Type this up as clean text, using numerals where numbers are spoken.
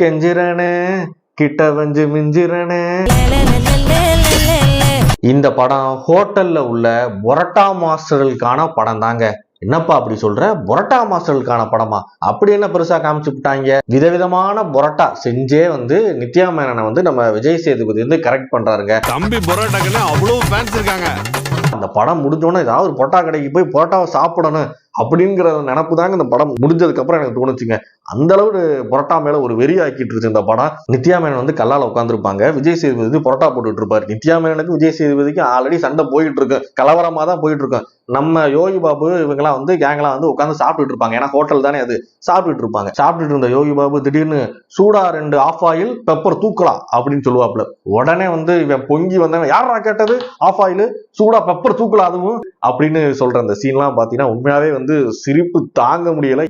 கெஞ்சிரனே கிட்ட வஞ்சு மிஞ்சிரனே. இந்த படம் ஹோட்டல்ல உள்ள பொரட்டா மாஸ்டர்களுக்கான படம் தாங்க. என்னப்பா அப்படி சொல்ற? பொரட்டா மாஸ்டர்களுக்கான படமா? அப்படி என்ன பெருசா காமிச்சு விட்டாங்க? விதவிதமான பொரட்டா செஞ்சே நித்யா மேனனை நம்ம விஜய் சேதுபதி கரெக்ட் பண்றாருங்க. தம்பி பொரோட்டாக்குன்னு அவ்வளவு ஃபேன்ஸ் இருக்காங்க. அந்த படம் முடிஞ்சோன்னா ஏதாவது ஒரு பொரோட்டா கடைக்கு போய் பொரோட்டாவை சாப்பிடணும் அப்படிங்கிற நினப்பு தாங்க இந்த படம் முடிஞ்சதுக்கு அப்புறம் எனக்கு தோணுச்சுங்க. அந்த அளவு பொரோட்டா மேல ஒரு வெறி ஆக்கிட்டு இருந்துச்சு இந்த படம். நித்யா மேனன் கல்லால உட்காந்துருப்பாங்க, விஜய் சேதுபதி பொரோட்டா போட்டுட்டு இருப்பாரு. நித்யா மேனனுக்கு விஜய் சேதுபதிக்கு ஆல்ரெடி சண்டை போயிட்டு இருக்கு, கலவரமா தான் போயிட்டு இருக்கும். நம்ம யோகி பாபு இவங்கெல்லாம் கேங்லாம் உட்காந்து சாப்பிட்டுட்டு இருப்பாங்க. ஏன்னா ஹோட்டல் தானே அது. சாப்பிட்டுட்டு இருப்பாங்க. சாப்பிட்டுட்டு இருந்த யோகி பாபு திடீர்னு சூடா 2 ஆஃப் ஆயில் பெப்பர் தூக்கலாம் அப்படின்னு சொல்லுவாப்புல. உடனே இவன் பொங்கி வந்தவன், யாரா கேட்டது ஆஃப் ஆயில் சூடா பெப்பர் தூக்கலாம் அதுவும் அப்படின்னு சொல்ற அந்த சீன்லாம் பாத்தீங்கன்னா உண்மையாவே சிரிப்பு தாங்க முடியல.